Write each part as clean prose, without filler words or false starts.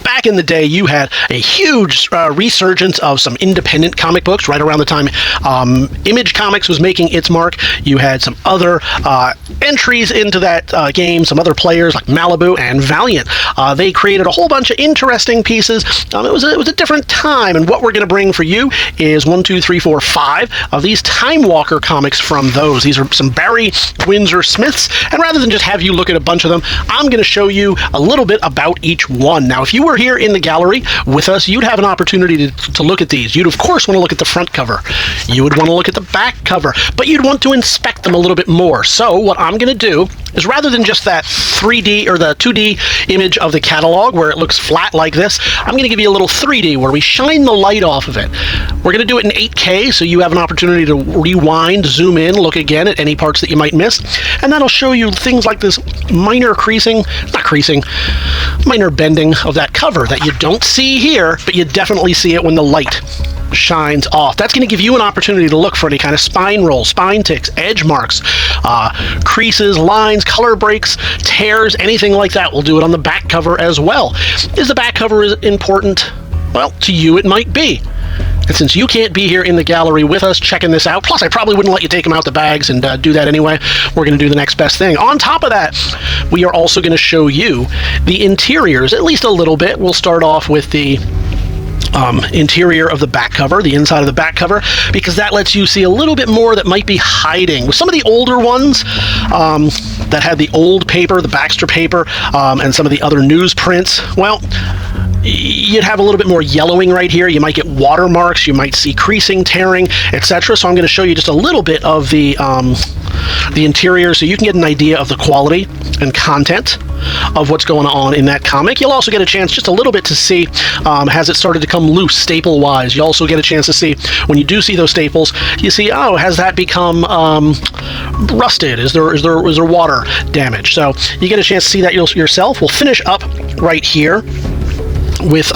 back in the day, you had a huge resurgence of some independent comic books right around the time Image Comics was making its mark. You had some other entries into that game, some other players like Malibu and Valiant. They created a whole bunch of interesting pieces. It was a different time, and what we're going to bring for you is 1, 2, 3, 4, 5 of these Timewalker comics from those. These are some Barry Windsor-Smiths, and rather than just have you look at a bunch of them, I'm going to show you a little bit about each one. Now, if you were here in the gallery with us, you'd have an opportunity to look at these. You'd, of course, want to look at the front cover. You would want to look at the back cover, but you'd want to inspect them a little bit more. So what I'm going to do is, rather than just that 3D or the 2D image of the catalog where it looks flat like this, I'm going to give you a little 3D where we shine the light off of it. We're going to do it in 8K, so you have an opportunity to rewind, zoom in, look again at any parts that you might miss, and that'll show you things like this minor minor bending of that cover that you don't see here, but you definitely see it when the light shines off. That's going to give you an opportunity to look for any kind of spine rolls, spine ticks, edge marks, creases, lines, color breaks, tears, anything like that. We'll do it on the back cover as well. Is the back cover important? Well, to you it might be. And since you can't be here in the gallery with us checking this out, plus I probably wouldn't let you take them out the bags and do that anyway, we're going to do the next best thing. On top of that, we are also going to show you the interiors, at least a little bit. We'll start off with the interior of the back cover, the inside of the back cover, because that lets you see a little bit more that might be hiding. With some of the older ones that had the old paper, the Baxter paper, and some of the other newsprints, well, you'd have a little bit more yellowing right here. You might get watermarks, you might see creasing, tearing, etc. So I'm going to show you just a little bit of the interior so you can get an idea of the quality and content of what's going on in that comic. You'll also get a chance just a little bit to see, has it started to come loose staple-wise. You also get a chance to see, when you do see those staples, you see, oh, has that become rusted? Is there water damage? So you get a chance to see that yourself. We'll finish up right here with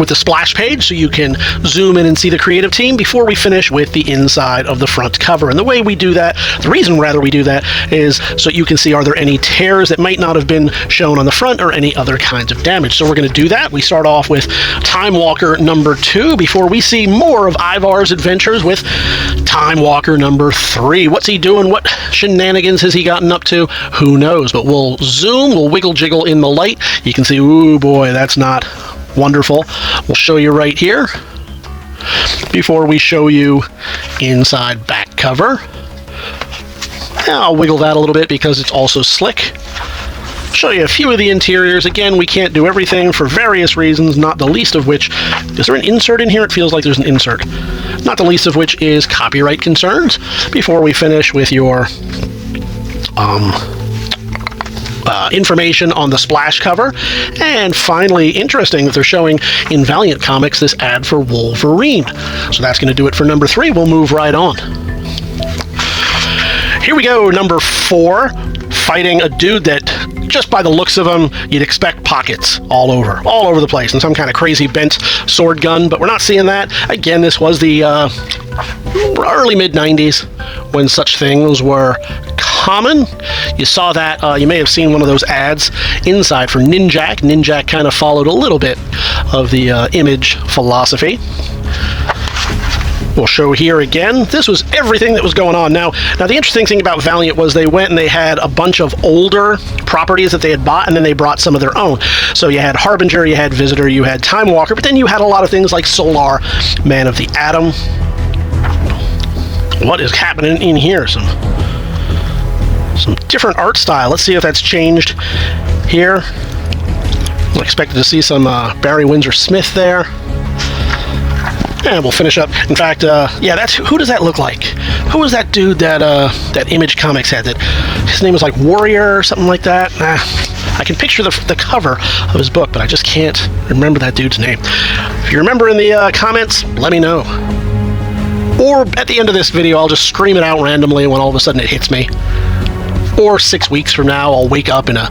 the splash page, so you can zoom in and see the creative team before we finish with the inside of the front cover. And the way we do that, the reason rather we do that, is so you can see, are there any tears that might not have been shown on the front or any other kinds of damage. So we're going to do that. We start off with Timewalker number 2 before we see more of Ivar's adventures with Timewalker number 3. What's he doing? What shenanigans has he gotten up to? Who knows? But we'll zoom, we'll wiggle jiggle in the light. You can see, ooh boy, that's not wonderful. We'll show you right here before we show you inside back cover. I'll wiggle that a little bit because it's also slick. Show you a few of the interiors. Again, we can't do everything for various reasons, not the least of which, is there an insert in here? It feels like there's an insert. Not the least of which is copyright concerns, before we finish with your information on the splash cover. And finally, interesting that they're showing in Valiant Comics this ad for Wolverine. So that's going to do it for number 3. We'll move right on. Here we go, number 4, fighting a dude that, just by the looks of him, you'd expect pockets all over the place, and some kind of crazy bent sword gun, but we're not seeing that. Again, this was the early mid-90s when such things were common. You saw that, you may have seen one of those ads inside for Ninjak. Ninjak kind of followed a little bit of the Image philosophy. We'll show here again. This was everything that was going on. Now the interesting thing about Valiant was they went and they had a bunch of older properties that they had bought, and then they brought some of their own. So you had Harbinger, you had Visitor, you had Timewalker, but then you had a lot of things like Solar, Man of the Atom. What is happening in here? Some different art style. Let's see if that's changed here. I expected to see some Barry Windsor-Smith there. And we'll finish up. In fact, yeah, that's, who does that look like? Who was that dude that that Image Comics had? That his name was like Warrior or something like that. I can picture the cover of his book, but I just can't remember that dude's name. If you remember in the comments, let me know. Or at the end of this video, I'll just scream it out randomly when all of a sudden it hits me. Or 6 weeks from now, I'll wake up in a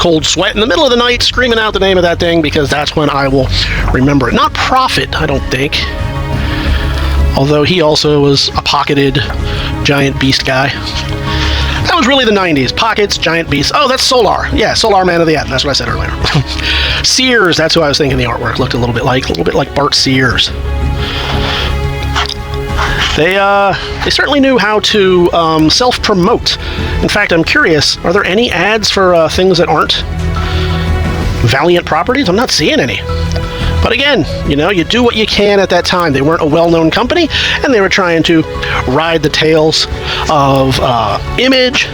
cold sweat in the middle of the night screaming out the name of that thing, because that's when I will remember it. Not Prophet, I don't think. Although he also was a pocketed giant beast guy. That was really the 90s. Pockets, giant beasts. Oh, that's Solar. Yeah, Solar, Man of the Atom. That's what I said earlier. Sears, that's who I was thinking the artwork looked a little bit like Bart Sears. They certainly knew how to self-promote. In fact, I'm curious, are there any ads for things that aren't Valiant properties? I'm not seeing any. But again, you know, you do what you can at that time. They weren't a well-known company, and they were trying to ride the tails of Image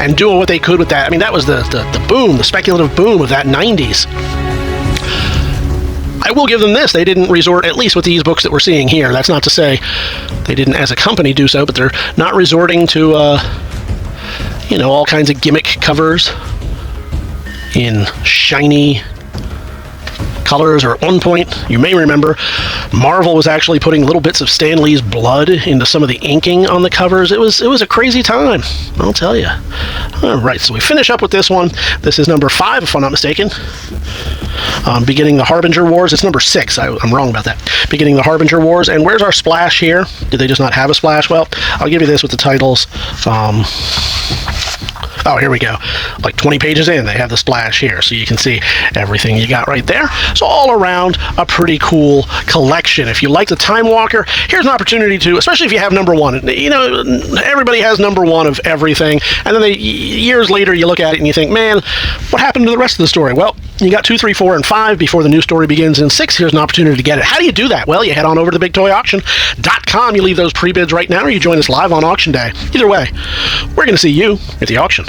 and doing what they could with that. I mean, that was the boom, the speculative boom of that 90s. I will give them this. They didn't resort, at least with these books that we're seeing here. That's not to say they didn't as a company do so, but they're not resorting to, you know, all kinds of gimmick covers in shiny colors. Or at one point, you may remember, Marvel was actually putting little bits of Stan Lee's blood into some of the inking on the covers. It was a crazy time, I'll tell you. All right, so we finish up with this one. This is number 5, if I'm not mistaken. Beginning the Harbinger Wars. It's number 6. I'm wrong about that. Beginning the Harbinger Wars. And where's our splash here? Did they just not have a splash? Well, I'll give you this with the titles. Oh, here we go. Like 20 pages in, they have the splash here, so you can see everything you got right there. So all around, a pretty cool collection. If you like the Timewalker, here's an opportunity to, especially if you have number 1. You know, everybody has number 1 of everything, and then years later you look at it and you think, man, what happened to the rest of the story? Well, you got 2, 3, 4, and 5 before the new story begins in 6. Here's an opportunity to get it. How do you do that? Well, you head on over to TheBigToyAuction.com. You leave those pre-bids right now, or you join us live on auction day. Either way, we're going to see you at the auction.